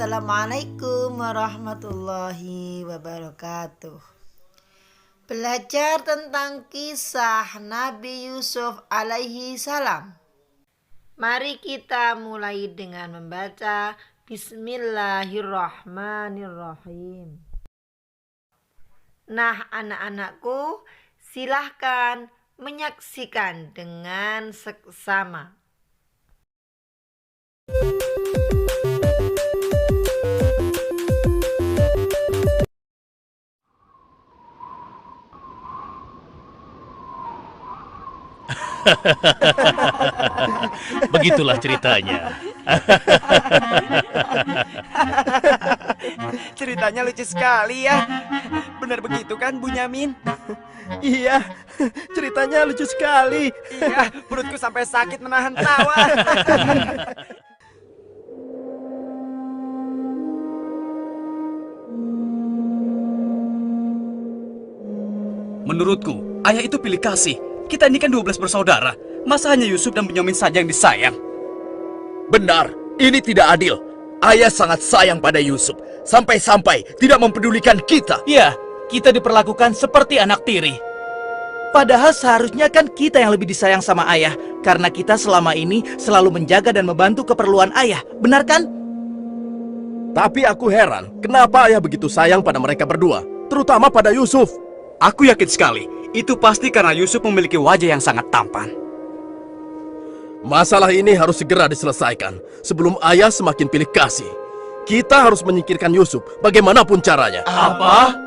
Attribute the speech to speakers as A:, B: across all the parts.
A: Assalamualaikum warahmatullahi wabarakatuh. Belajar tentang kisah Nabi Yusuf alaihi salam. Mari kita mulai dengan membaca Bismillahirrahmanirrahim. Nah, anak-anakku, silahkan menyaksikan dengan seksama.
B: Begitulah ceritanya.
C: Ceritanya lucu sekali ya. Benar begitu kan, Bunyamin?
D: Iya, ceritanya lucu sekali.
C: Iya, perutku sampai sakit menahan tawa.
E: Menurutku, ayah itu pilih kasih. Kita ini kan 12 bersaudara. Masa hanya Yusuf dan Bunyamin saja yang disayang?
D: Benar, ini tidak adil. Ayah sangat sayang pada Yusuf, sampai-sampai tidak mempedulikan kita.
E: Iya, kita diperlakukan seperti anak tiri.
F: Padahal seharusnya kan kita yang lebih disayang sama ayah, karena kita selama ini selalu menjaga dan membantu keperluan ayah. Benar kan?
D: Tapi aku heran, kenapa ayah begitu sayang pada mereka berdua, terutama pada Yusuf.
E: Aku yakin sekali, itu pasti karena Yusuf memiliki wajah yang sangat tampan.
D: Masalah ini harus segera diselesaikan sebelum ayah semakin pilih kasih. Kita harus menyingkirkan Yusuf bagaimanapun caranya.
E: Apa?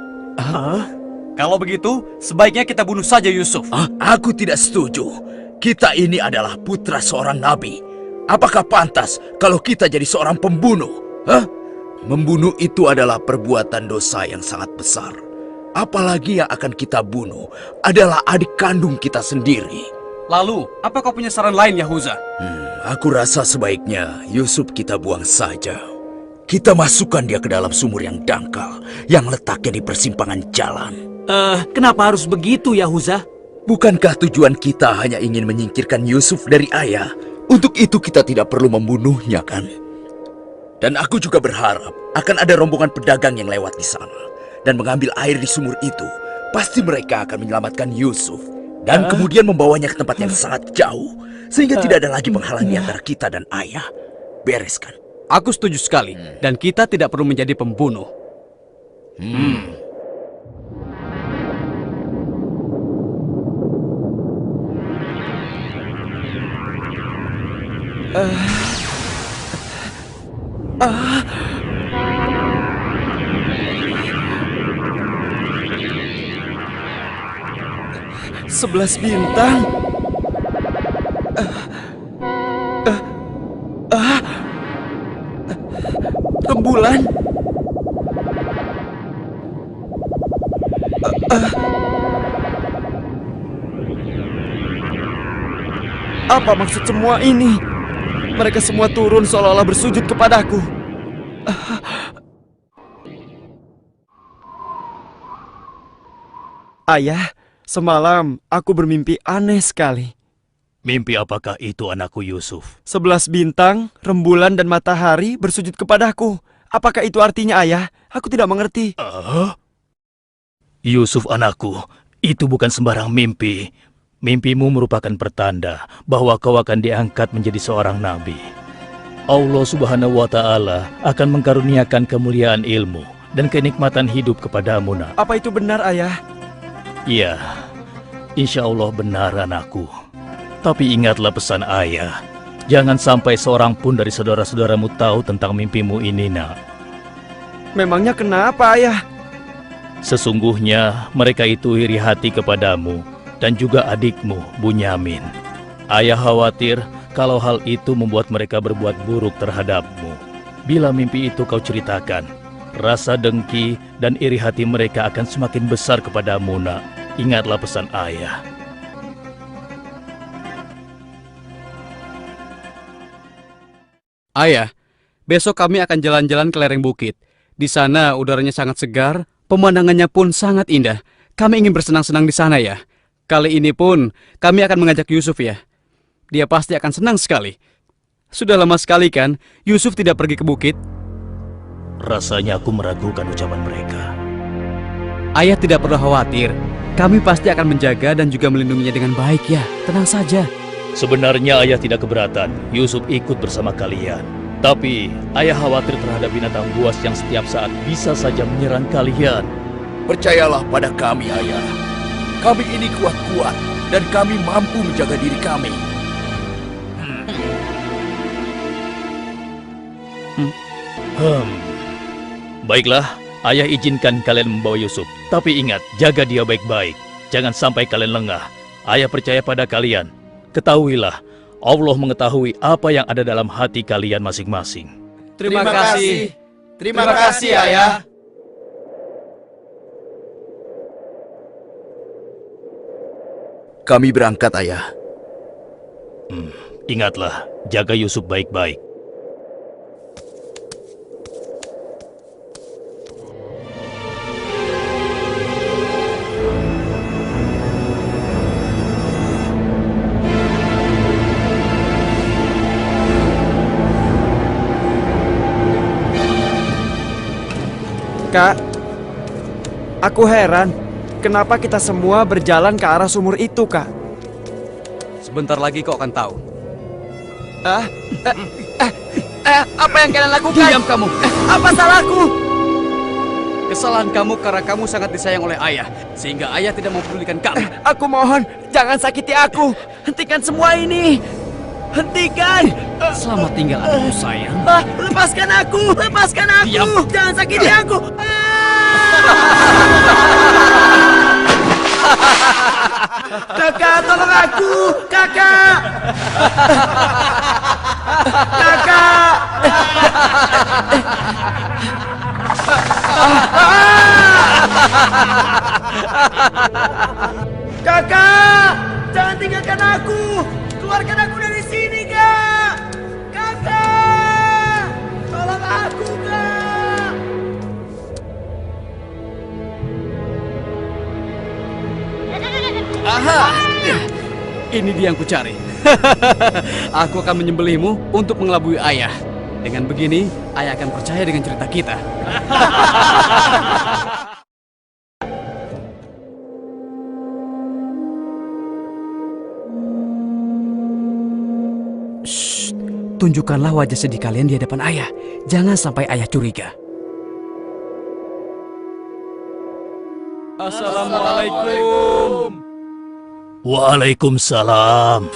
E: Kalau begitu, sebaiknya kita bunuh saja Yusuf.
D: Aku tidak setuju. Kita ini adalah putra seorang nabi. Apakah pantas kalau kita jadi seorang pembunuh? Membunuh itu adalah perbuatan dosa yang sangat besar. Apalagi yang akan kita bunuh adalah adik kandung kita sendiri.
E: Lalu, apa kau punya saran lain, Yahuza?
D: Aku rasa sebaiknya Yusuf kita buang saja. Kita masukkan dia ke dalam sumur yang dangkal, yang letaknya di persimpangan jalan.
F: Kenapa harus begitu, Yahuza?
D: Bukankah tujuan kita hanya ingin menyingkirkan Yusuf dari ayah? Untuk itu kita tidak perlu membunuhnya, kan? Dan aku juga berharap akan ada rombongan pedagang yang lewat di sana dan mengambil air di sumur itu. Pasti mereka akan menyelamatkan Yusuf dan kemudian membawanya ke tempat yang sangat jauh, sehingga tidak ada lagi penghalang di antara kita dan ayah. Beres kan?
E: Aku setuju sekali, dan kita tidak perlu menjadi pembunuh.
C: Sebelas bintang. Rembulan. Apa maksud semua ini? Mereka semua turun seolah-olah bersujud kepadaku. Ayah, semalam aku bermimpi aneh sekali.
B: Mimpi apakah itu, anakku Yusuf?
C: 11 bintang, rembulan, dan matahari bersujud kepadaku. Apakah itu artinya, ayah? Aku tidak mengerti.
B: Yusuf anakku, itu bukan sembarang mimpi. Mimpimu merupakan pertanda bahwa kau akan diangkat menjadi seorang nabi. Allah Subhanahu wa Ta'ala akan mengkaruniakan kemuliaan ilmu dan kenikmatan hidup kepadamu, nak.
C: Apa itu benar, ayah?
B: Iya, insya Allah benar, anakku. Tapi ingatlah pesan ayah. Jangan sampai seorang pun dari saudara-saudaramu tahu tentang mimpimu ini, nak.
C: Memangnya kenapa, ayah?
B: Sesungguhnya mereka itu iri hati kepadamu dan juga adikmu, Bunyamin. Ayah khawatir kalau hal itu membuat mereka berbuat buruk terhadapmu. Bila mimpi itu kau ceritakan, rasa dengki dan iri hati mereka akan semakin besar kepadamu, nak. Ingatlah pesan ayah.
E: Ayah, besok kami akan jalan-jalan ke lereng bukit. Di sana udaranya sangat segar, pemandangannya pun sangat indah. Kami ingin bersenang-senang di sana, ya. Kali ini pun kami akan mengajak Yusuf, ya. Dia pasti akan senang sekali. Sudah lama sekali kan Yusuf tidak pergi ke bukit.
B: Rasanya aku meragukan ucapan mereka.
E: Ayah tidak perlu khawatir. Kami pasti akan menjaga dan juga melindunginya dengan baik ya. Tenang saja.
B: Sebenarnya ayah tidak keberatan Yusuf ikut bersama kalian. Tapi ayah khawatir terhadap binatang buas yang setiap saat bisa saja menyerang kalian.
D: Percayalah pada kami, Ayah. Kami ini kuat-kuat dan kami mampu menjaga diri kami.
B: Baiklah, ayah izinkan kalian membawa Yusuf. Tapi ingat, jaga dia baik-baik. Jangan sampai kalian lengah. Ayah percaya pada kalian. Ketahuilah, Allah mengetahui apa yang ada dalam hati kalian masing-masing.
F: Terima kasih. Terima kasih, Ayah.
D: Kami berangkat, Ayah.
B: Ingatlah, jaga Yusuf baik-baik.
C: Kak, aku heran. Kenapa kita semua berjalan ke arah sumur itu, Kak?
E: Sebentar lagi kau akan tahu.
C: Apa yang kalian lakukan?
E: Diam kamu.
C: Apa salahku?
E: Kesalahan kamu karena kamu sangat disayang oleh ayah. Sehingga ayah tidak mempedulikan kamu.
C: Aku mohon, jangan sakiti aku. Hentikan semua ini. Hentikan.
E: Selamat tinggal anakku sayang.
C: Lepaskan aku. Lepaskan aku.
E: Diam.
C: Jangan sakiti aku. Kakak, tolong aku. Kakak. Kakak. Kakak, jangan tinggalkan aku. Keluarkan aku dari sini, Kak. Kakak, tolong aku, Kak.
E: Aha! Ini dia yang kucari. Aku akan menyembelihmu untuk mengelabui ayah. Dengan begini, ayah akan percaya dengan cerita kita. Shh, tunjukkanlah wajah sedih kalian di hadapan ayah. Jangan sampai ayah curiga. Assalamualaikum.
B: Waalaikumsalam.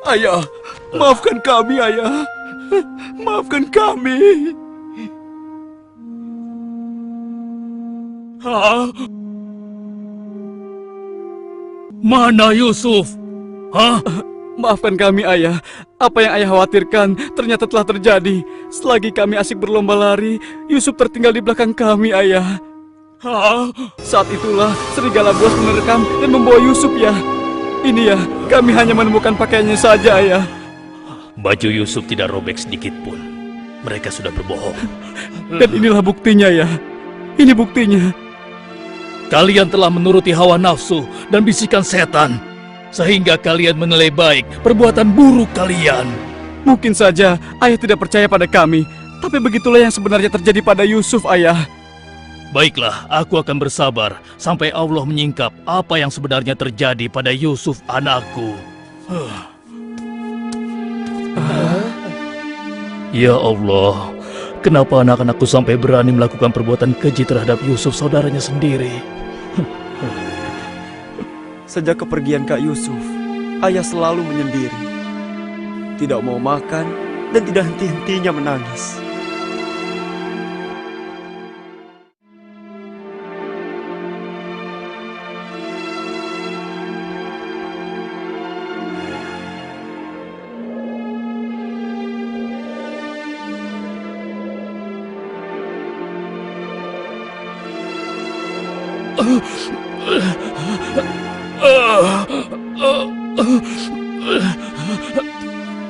C: Ayah, maafkan kami, Ayah. Maafkan kami.
B: Hah? Mana Yusuf? Hah?
E: Maafkan kami, ayah. Apa yang ayah khawatirkan ternyata telah terjadi. Selagi kami asik berlomba lari, Yusuf tertinggal di belakang kami, ayah.
B: Hah?
E: Saat itulah serigala buas menerkam dan membawa Yusuf, ya. Ini ya, kami hanya menemukan pakaiannya saja, ayah.
B: Baju Yusuf tidak robek sedikit pun. Mereka sudah berbohong.
E: Dan inilah buktinya, ya. Ini buktinya.
B: Kalian telah menuruti hawa nafsu dan bisikan setan, sehingga kalian menilai baik perbuatan buruk kalian.
E: Mungkin saja ayah tidak percaya pada kami, tapi begitulah yang sebenarnya terjadi pada Yusuf, ayah.
B: Baiklah, aku akan bersabar sampai Allah menyingkap apa yang sebenarnya terjadi pada Yusuf anakku. Ya Allah, kenapa anak-anakku sampai berani melakukan perbuatan keji terhadap Yusuf saudaranya sendiri?
C: Sejak kepergian Kak Yusuf, ayah selalu menyendiri. Tidak mau makan dan tidak henti-hentinya menangis.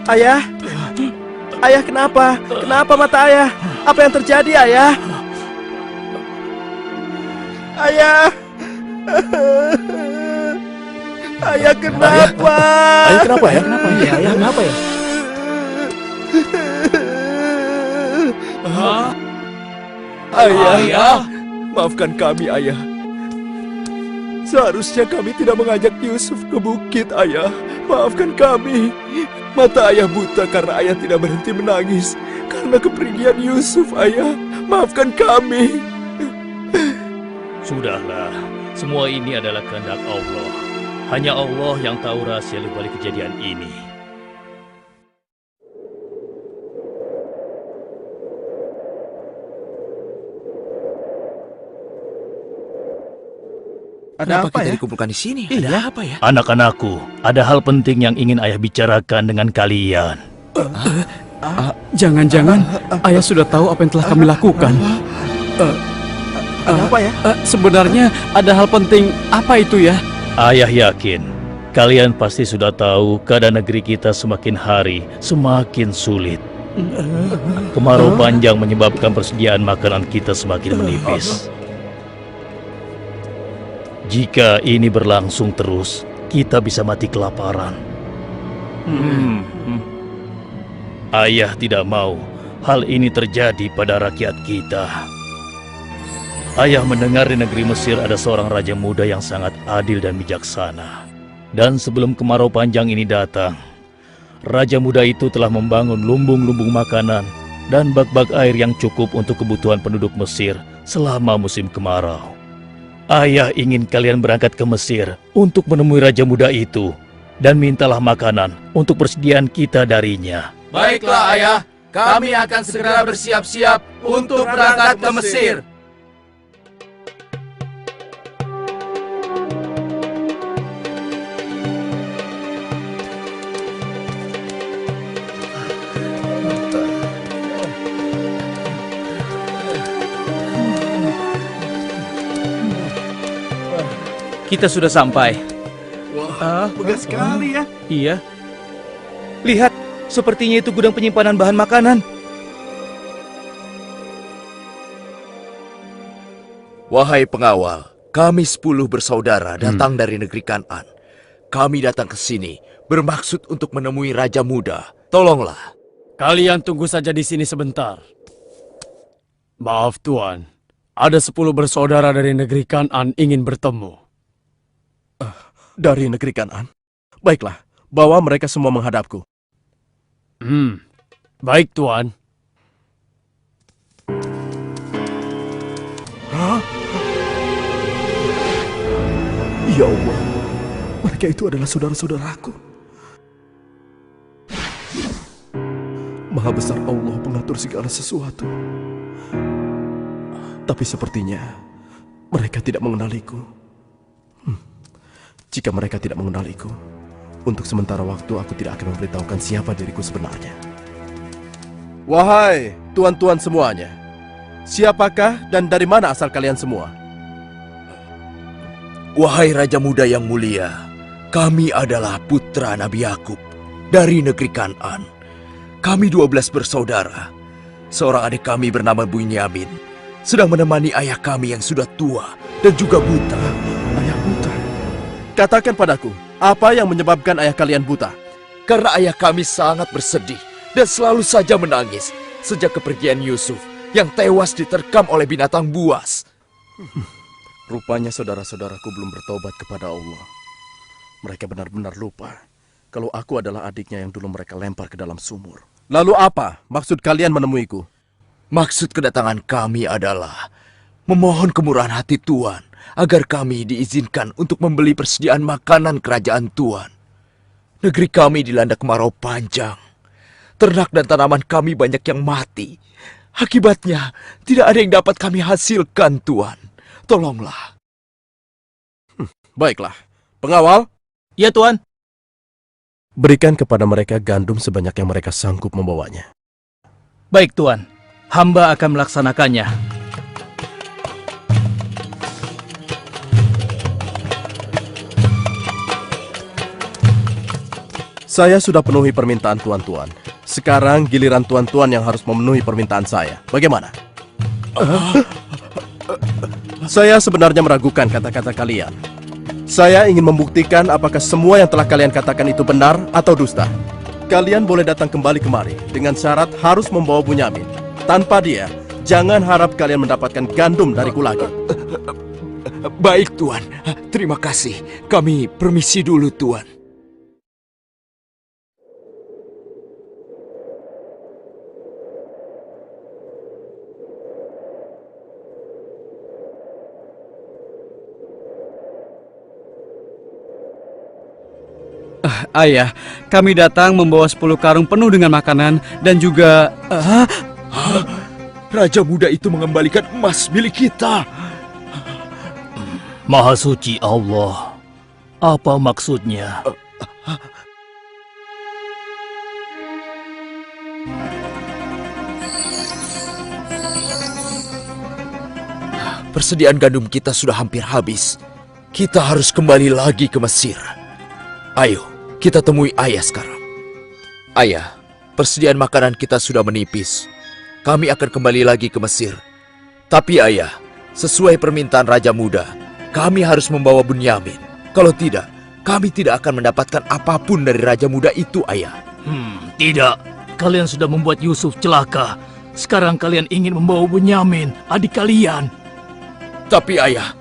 C: Ayah? Ayah kenapa? Kenapa mata ayah? Apa yang terjadi, ayah? Ayah! Ayah kenapa?
D: Ayah kenapa ya? Kenapa ya? Ayah kenapa ya?
C: Ayah, maafkan kami, Ayah. Seharusnya kami tidak mengajak Yusuf ke bukit, Ayah. Maafkan kami. Mata Ayah buta karena Ayah tidak berhenti menangis karena kepergian Yusuf, Ayah. Maafkan kami.
B: Sudahlah, semua ini adalah kehendak Allah. Hanya Allah yang tahu rahasia di balik kejadian ini.
D: Ada apa kita dikumpulkan di sini? Ada apa ya?
B: Anak-anakku, ada hal penting yang ingin ayah bicarakan dengan kalian.
E: Jangan-jangan ayah sudah tahu apa yang telah kami lakukan.
C: Ada apa ya?
E: Sebenarnya ada hal penting apa itu ya?
B: Ayah yakin, kalian pasti sudah tahu keadaan negeri kita semakin hari semakin sulit. Kemarau panjang menyebabkan persediaan makanan kita semakin menipis. Jika ini berlangsung terus, kita bisa mati kelaparan. Ayah tidak mau hal ini terjadi pada rakyat kita. Ayah mendengar di negeri Mesir ada seorang raja muda yang sangat adil dan bijaksana. Dan sebelum kemarau panjang ini datang, raja muda itu telah membangun lumbung-lumbung makanan dan bak-bak air yang cukup untuk kebutuhan penduduk Mesir selama musim kemarau. Ayah ingin kalian berangkat ke Mesir untuk menemui raja muda itu dan mintalah makanan untuk persediaan kita darinya.
F: Baiklah ayah, kami akan segera bersiap-siap untuk berangkat ke Mesir.
E: Kita sudah sampai.
F: Wah, megah sekali ya.
E: Iya.
F: Lihat, sepertinya itu gudang penyimpanan bahan makanan.
D: Wahai pengawal, kami 10 bersaudara datang dari negeri Kan'an. Kami datang ke sini bermaksud untuk menemui Raja Muda. Tolonglah.
E: Kalian tunggu saja di sini sebentar. Maaf Tuan, ada 10 bersaudara dari negeri Kan'an ingin bertemu.
G: Dari negeri Kan'an. Baiklah, bawa mereka semua menghadapku.
E: Baik Tuan.
G: Hah? Ya Allah, mereka itu adalah saudara-saudaraku. Maha besar Allah pengatur segala sesuatu. Tapi sepertinya mereka tidak mengenaliku. Jika mereka tidak mengenaliku, untuk sementara waktu aku tidak akan memberitahukan siapa diriku sebenarnya. Wahai tuan-tuan semuanya, siapakah dan dari mana asal kalian semua?
D: Wahai Raja Muda yang mulia, kami adalah putra Nabi Yakub dari negeri Kan'an. Kami 12 bersaudara. Seorang adik kami bernama Bunyamin sedang menemani ayah kami yang sudah tua dan juga buta.
G: Ayah buta? Katakan padaku, apa yang menyebabkan ayah kalian buta?
D: Karena ayah kami sangat bersedih dan selalu saja menangis sejak kepergian Yusuf yang tewas diterkam oleh binatang buas.
G: Rupanya saudara-saudaraku belum bertobat kepada Allah. Mereka benar-benar lupa kalau aku adalah adiknya yang dulu mereka lempar ke dalam sumur. Lalu apa maksud kalian menemuiku?
D: Maksud kedatangan kami adalah memohon kemurahan hati Tuan agar kami diizinkan untuk membeli persediaan makanan kerajaan Tuan. Negeri kami dilanda kemarau panjang. Ternak dan tanaman kami banyak yang mati. Akibatnya, tidak ada yang dapat kami hasilkan, Tuan. Tolonglah.
G: Baiklah, pengawal,
F: Ya Tuan.
G: berikan kepada mereka gandum sebanyak yang mereka sanggup membawanya.
E: Baik Tuan, hamba akan melaksanakannya.
G: Saya sudah penuhi permintaan tuan-tuan. Sekarang giliran tuan-tuan yang harus memenuhi permintaan saya. Bagaimana? Saya sebenarnya meragukan kata-kata kalian. Saya ingin membuktikan apakah semua yang telah kalian katakan itu benar atau dusta. Kalian boleh datang kembali kemari dengan syarat harus membawa Bunyamin. Tanpa dia, jangan harap kalian mendapatkan gandum dariku lagi.
C: Baik, Tuan. Terima kasih. Kami permisi dulu, Tuan.
E: Ayah, kami datang membawa 10 karung penuh dengan makanan dan juga...
C: Raja muda itu mengembalikan emas milik kita.
B: Maha suci Allah. Apa maksudnya?
D: Persediaan gandum kita sudah hampir habis. Kita harus kembali lagi ke Mesir. Ayo, kita temui ayah sekarang. Ayah, persediaan makanan kita sudah menipis. Kami akan kembali lagi ke Mesir. Tapi ayah, sesuai permintaan Raja Muda, kami harus membawa Bunyamin. Kalau tidak, kami tidak akan mendapatkan apapun dari Raja Muda itu, ayah.
B: Tidak. Kalian sudah membuat Yusuf celaka. Sekarang kalian ingin membawa Bunyamin, adik kalian.
D: Tapi ayah,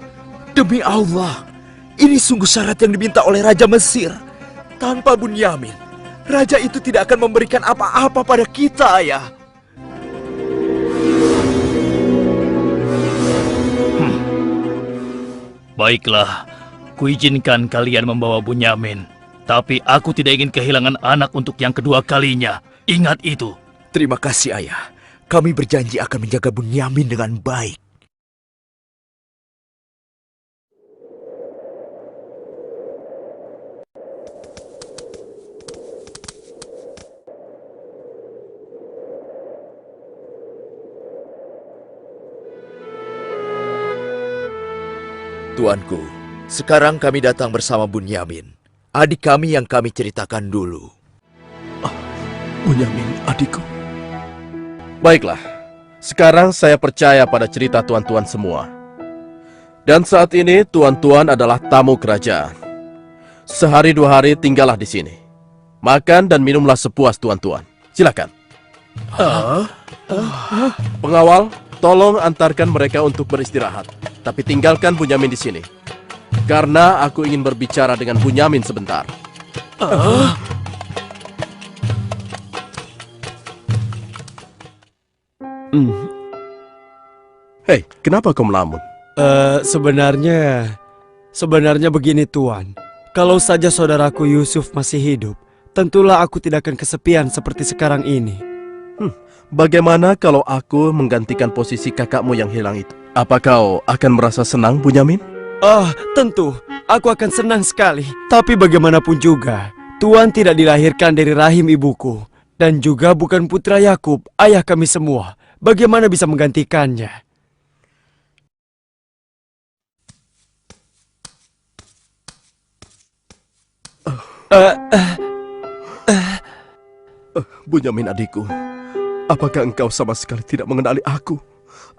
D: demi Allah, ini sungguh syarat yang diminta oleh Raja Mesir. Tanpa Bunyamin, Raja itu tidak akan memberikan apa-apa pada kita, ayah.
B: Baiklah, kuizinkan kalian membawa Bunyamin. Tapi aku tidak ingin kehilangan anak untuk yang kedua kalinya. Ingat itu.
D: Terima kasih, ayah. Kami berjanji akan menjaga Bunyamin dengan baik. Tuanku, sekarang kami datang bersama Bunyamin, adik kami yang kami ceritakan dulu.
C: Bunyamin, adikku.
G: Baiklah, sekarang saya percaya pada cerita tuan-tuan semua. Dan saat ini tuan-tuan adalah tamu kerajaan. Sehari 2 hari tinggallah di sini. Makan dan minumlah sepuas tuan-tuan. Silakan. Pengawal, tolong antarkan mereka untuk beristirahat. Tapi tinggalkan Bunyamin di sini. Karena aku ingin berbicara dengan Bunyamin sebentar. Hei, kenapa kau melamun?
E: Sebenarnya begini, Tuan. Kalau saja saudaraku Yusuf masih hidup, tentulah aku tidak akan kesepian seperti sekarang ini.
G: Bagaimana kalau aku menggantikan posisi kakakmu yang hilang itu? Apa kau akan merasa senang, Bunyamin?
E: Tentu. Aku akan senang sekali. Tapi bagaimanapun juga, Tuan tidak dilahirkan dari rahim ibuku. Dan juga bukan putra Yakub, ayah kami semua. Bagaimana bisa menggantikannya?
G: Bunyamin adikku, apakah engkau sama sekali tidak mengenali aku?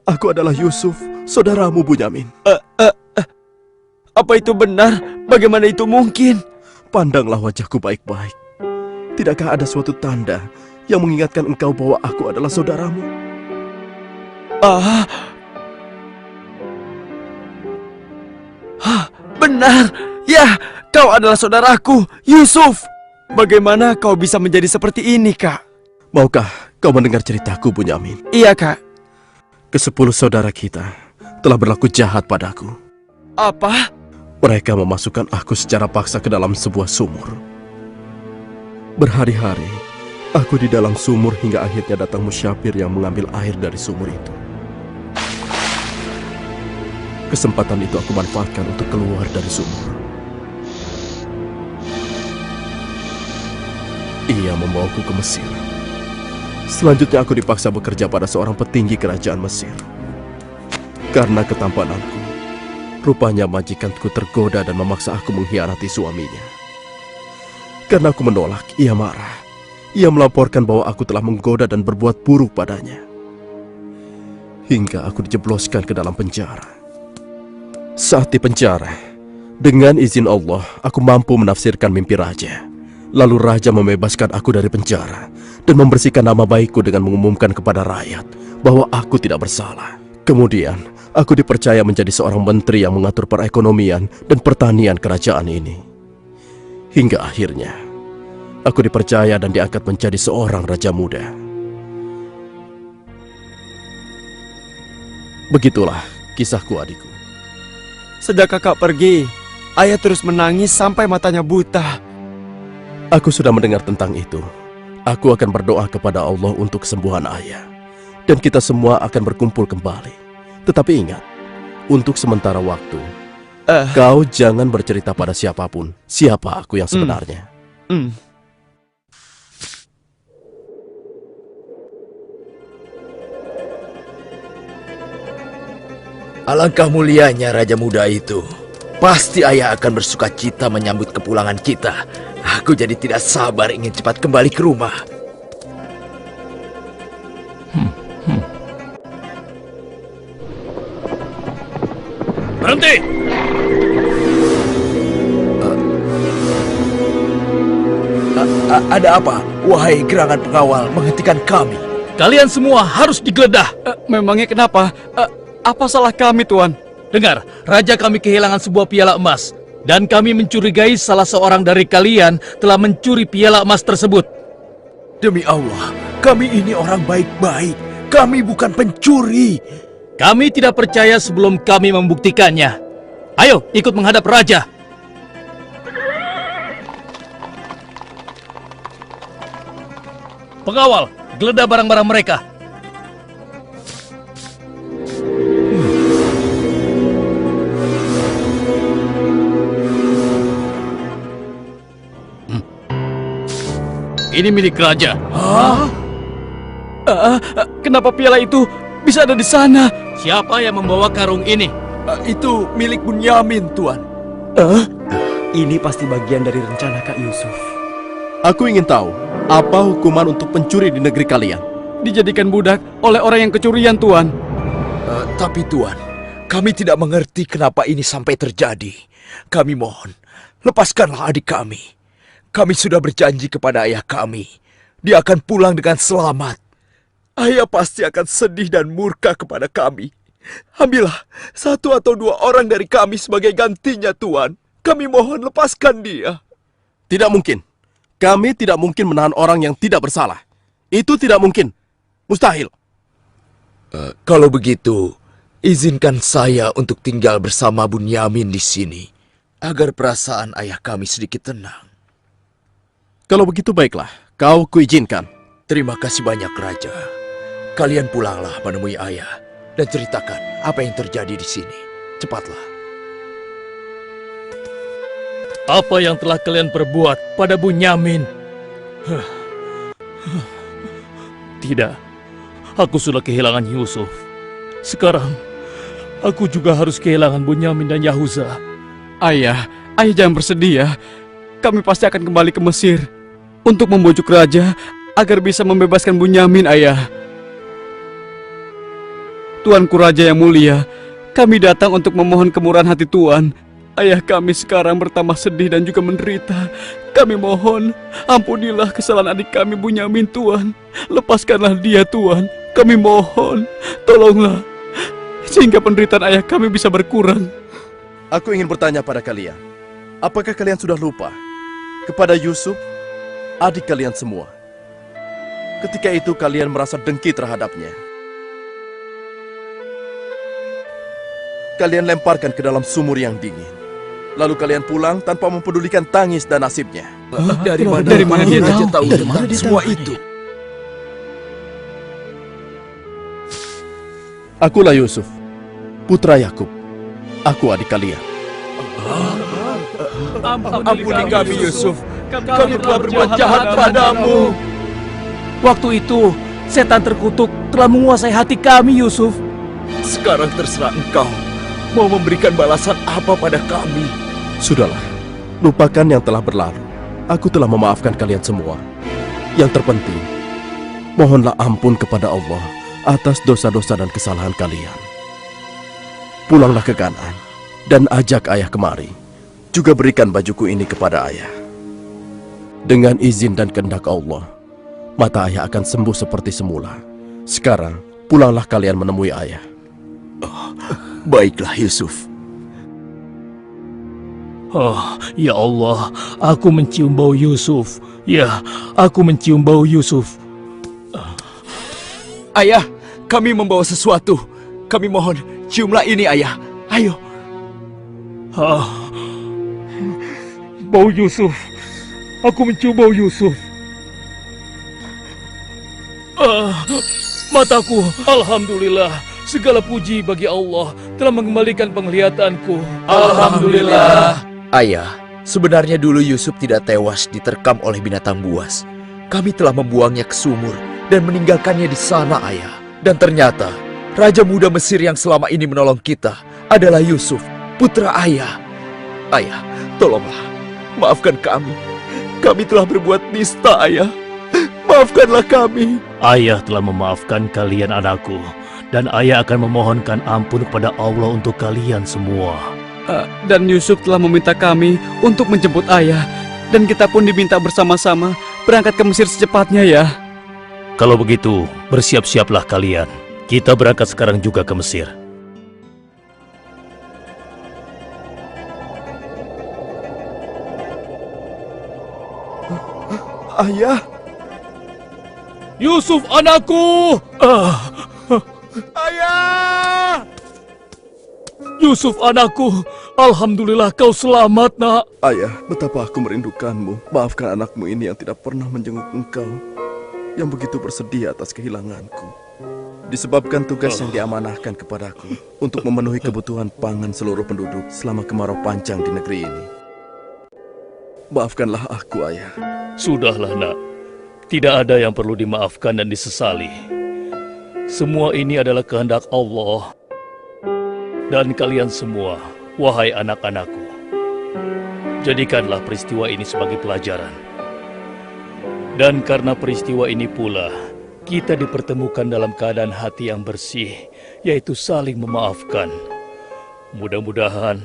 G: Aku adalah Yusuf, saudaramu Bunyamin.
E: Apa itu benar? Bagaimana itu mungkin?
G: Pandanglah wajahku baik-baik. Tidakkah ada suatu tanda yang mengingatkan engkau bahwa aku adalah saudaramu?
E: Benar. Ya, kau adalah saudaraku, Yusuf. Bagaimana kau bisa menjadi seperti ini, Kak?
G: Maukah kau mendengar ceritaku, Bunyamin?
E: Iya, Kak.
G: Ke-10 saudara kita telah berlaku jahat padaku.
E: Apa?
G: Mereka memasukkan aku secara paksa ke dalam sebuah sumur. Berhari-hari, aku di dalam sumur hingga akhirnya datang Musyafir yang mengambil air dari sumur itu. Kesempatan itu aku manfaatkan untuk keluar dari sumur. Ia membawaku ke Mesir. Selanjutnya aku dipaksa bekerja pada seorang petinggi kerajaan Mesir. Karena ketampananku, rupanya majikanku tergoda dan memaksa aku mengkhianati suaminya. Karena aku menolak, ia marah. Ia melaporkan bahwa aku telah menggoda dan berbuat buruk padanya. Hingga aku dijebloskan ke dalam penjara. Saat di penjara, dengan izin Allah, aku mampu menafsirkan mimpi raja. Lalu raja membebaskan aku dari penjara dan membersihkan nama baikku dengan mengumumkan kepada rakyat bahwa aku tidak bersalah. Kemudian, aku dipercaya menjadi seorang menteri yang mengatur perekonomian dan pertanian kerajaan ini. Hingga akhirnya, aku dipercaya dan diangkat menjadi seorang raja muda. Begitulah kisahku, adikku.
C: Sejak kakak pergi, ayah terus menangis sampai matanya buta.
G: Aku sudah mendengar tentang itu. Aku akan berdoa kepada Allah untuk kesembuhan ayah. Dan kita semua akan berkumpul kembali. Tetapi ingat, untuk sementara waktu, kau jangan bercerita pada siapapun siapa aku yang sebenarnya.
D: Alangkah mulianya raja muda itu. Pasti ayah akan bersuka cita menyambut kepulangan kita. Aku jadi tidak sabar ingin cepat kembali ke rumah.
B: Berhenti!
D: Ada apa? Wahai gerangan pengawal, menghentikan kami.
B: Kalian semua harus digeledah.
E: Memangnya kenapa? Apa salah kami, Tuan?
B: Dengar, raja kami kehilangan sebuah piala emas. Dan kami mencurigai salah seorang dari kalian telah mencuri piala emas tersebut.
D: Demi Allah, kami ini orang baik-baik. Kami bukan pencuri.
B: Kami tidak percaya sebelum kami membuktikannya. Ayo, ikut menghadap raja. Pengawal, geledah barang-barang mereka. Ini milik raja.
E: Kenapa piala itu bisa ada di sana?
B: Siapa yang membawa karung ini?
C: Itu milik Bunyamin, Tuan. Ini pasti bagian dari rencana Kak Yusuf.
G: Aku ingin tahu, apa hukuman untuk pencuri di negeri kalian?
E: Dijadikan budak oleh orang yang kecurian, Tuan.
D: Tapi Tuan, kami tidak mengerti kenapa ini sampai terjadi. Kami mohon, lepaskanlah adik kami. Kami sudah berjanji kepada ayah kami. Dia akan pulang dengan selamat. Ayah pasti akan sedih dan murka kepada kami. Ambillah 1 atau 2 orang dari kami sebagai gantinya, Tuan. Kami mohon lepaskan dia.
G: Tidak mungkin. Kami tidak mungkin menahan orang yang tidak bersalah. Itu tidak mungkin. Mustahil.
D: Kalau begitu, izinkan saya untuk tinggal bersama Bunyamin di sini, agar perasaan ayah kami sedikit tenang.
G: Kalau begitu baiklah, kau kuizinkan.
D: Terima kasih banyak, Raja. Kalian pulanglah menemui ayah dan ceritakan apa yang terjadi di sini. Cepatlah.
B: Apa yang telah kalian perbuat pada Bunyamin? Tidak, aku sudah kehilangan Yusuf. Sekarang, aku juga harus kehilangan Bunyamin dan Yahuza.
E: Ayah jangan bersedih ya. Kami pasti akan kembali ke Mesir untuk membujuk raja agar bisa membebaskan Bunyamin, ayah. Tuanku Raja yang mulia, kami datang untuk memohon kemurahan hati Tuan. Ayah kami sekarang bertambah sedih dan juga menderita. Kami mohon, ampunilah kesalahan adik kami Bunyamin, Tuan. Lepaskanlah dia, Tuan. Kami mohon, tolonglah, sehingga penderitaan ayah kami bisa berkurang.
G: Aku ingin bertanya pada kalian. Apakah kalian sudah lupa kepada Yusuf, adik kalian semua? Ketika itu kalian merasa dengki terhadapnya. Kalian lemparkan ke dalam sumur yang dingin. Lalu kalian pulang tanpa mempedulikan tangis dan nasibnya.
D: Dari mana dia tahu tentang semua itu?
G: Akulah Yusuf, putra Yakub. Aku adik kalian.
C: Ampuni kami, Yusuf. Kami telah berbuat jahat padamu.
F: Waktu itu, setan terkutuk telah menguasai hati kami, Yusuf.
D: Sekarang terserah engkau mau memberikan balasan apa pada kami.
G: Sudahlah, lupakan yang telah berlalu. Aku telah memaafkan kalian semua. Yang terpenting, mohonlah ampun kepada Allah atas dosa-dosa dan kesalahan kalian. Pulanglah ke Kanaan dan ajak ayah kemari. Juga berikan bajuku ini kepada ayah. Dengan izin dan kehendak Allah, mata ayah akan sembuh seperti semula. Sekarang, Pulanglah kalian menemui ayah.
D: Baiklah Yusuf.
B: Oh, ya Allah, aku mencium bau Yusuf. Ya, aku mencium bau Yusuf.
D: Ayah, kami membawa sesuatu. Kami mohon, ciumlah ini ayah. Ayo.
B: Bau Yusuf. Aku mencium bau Yusuf. Mataku, alhamdulillah. Segala puji bagi Allah telah mengembalikan penglihatanku. Alhamdulillah.
D: Ayah, sebenarnya dulu Yusuf tidak tewas diterkam oleh binatang buas. Kami telah membuangnya ke sumur dan meninggalkannya di sana, ayah. Dan ternyata, Raja Muda Mesir yang selama ini menolong kita adalah Yusuf, putra ayah. Ayah, tolonglah, maafkan kami. Kami telah berbuat nista, ayah. Maafkanlah kami.
B: Ayah telah memaafkan kalian anakku. Dan ayah akan memohonkan ampun kepada Allah untuk kalian semua.
E: Dan Yusuf telah meminta kami untuk menjemput ayah. Dan kita pun diminta bersama-sama berangkat ke Mesir secepatnya ya.
B: Kalau begitu, bersiap-siaplah kalian. Kita berangkat sekarang juga ke Mesir.
G: Ayah!
B: Yusuf anakku!
G: Ayah!
B: Yusuf anakku, alhamdulillah kau selamat nak.
G: Ayah, betapa aku merindukanmu. Maafkan anakmu ini yang tidak pernah menjenguk engkau, yang begitu bersedih atas kehilanganku. Disebabkan tugas yang diamanahkan kepadaku untuk memenuhi kebutuhan pangan seluruh penduduk selama kemarau panjang di negeri ini. Maafkanlah aku, ayah.
B: Sudahlah nak, tidak ada yang perlu dimaafkan dan disesali. Semua ini adalah kehendak Allah. Dan kalian semua, wahai anak-anakku, jadikanlah peristiwa ini sebagai pelajaran. Dan karena peristiwa ini pula, kita dipertemukan dalam keadaan hati yang bersih, yaitu saling memaafkan. Mudah-mudahan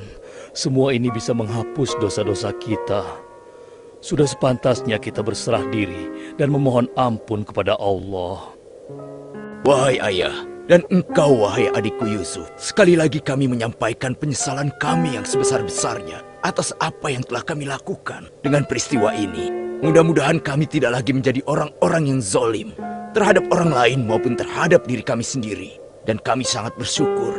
B: semua ini bisa menghapus dosa-dosa kita. Sudah sepantasnya kita berserah diri dan memohon ampun kepada Allah.
D: Wahai ayah, dan engkau wahai adikku Yusuf, sekali lagi kami menyampaikan penyesalan kami yang sebesar-besarnya atas apa yang telah kami lakukan dengan peristiwa ini. Mudah-mudahan kami tidak lagi menjadi orang-orang yang zalim terhadap orang lain maupun terhadap diri kami sendiri. Dan kami sangat bersyukur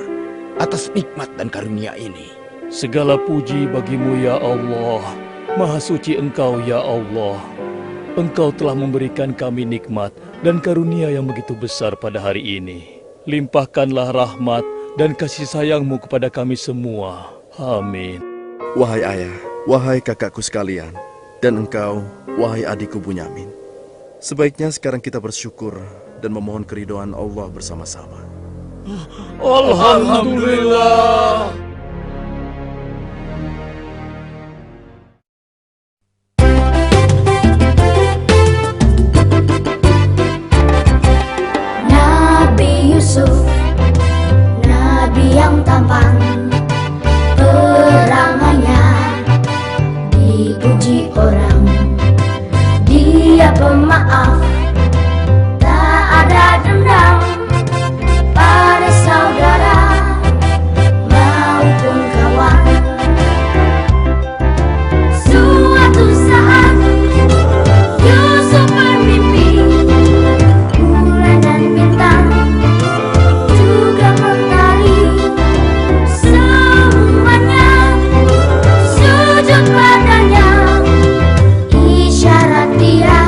D: atas nikmat dan karunia ini.
B: Segala puji bagimu ya Allah. Maha suci Engkau ya Allah. Engkau telah memberikan kami nikmat dan karunia yang begitu besar pada hari ini. Limpahkanlah rahmat dan kasih sayang-Mu kepada kami semua. Amin.
G: Wahai ayah, wahai kakakku sekalian, dan engkau, wahai adikku Bunyamin. Sebaiknya sekarang kita bersyukur dan memohon keridhaan Allah bersama-sama.
B: Alhamdulillah.
H: Nabi Yusuf, Nabi yang tampan, perangannya dipuji orang. Dia pemaaf, tak ada dendam pada saudara maupun kawan. Suatu saat Yusuf bermimpi, bulan dan bintang juga mentari, semuanya sujud padanya. Isyarat dia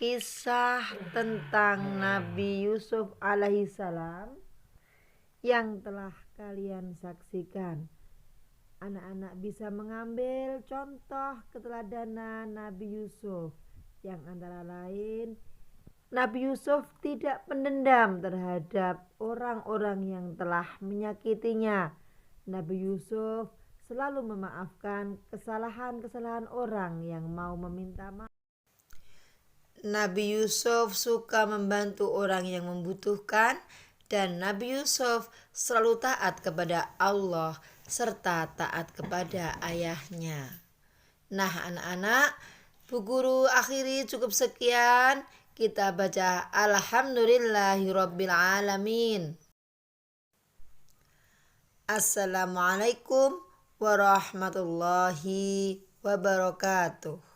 A: kisah tentang Nabi Yusuf alaihissalam yang telah kalian saksikan. Anak-anak bisa mengambil contoh keteladanan Nabi Yusuf yang antara lain Nabi Yusuf tidak pendendam terhadap orang-orang yang telah menyakitinya. Nabi Yusuf selalu memaafkan kesalahan-kesalahan orang yang mau meminta maaf. Nabi Yusuf suka membantu orang yang membutuhkan dan Nabi Yusuf selalu taat kepada Allah serta taat kepada ayahnya. Nah anak-anak, Bu Guru akhiri cukup sekian. Kita baca Alhamdulillahirabbil alamin. Assalamualaikum warahmatullahi wabarakatuh.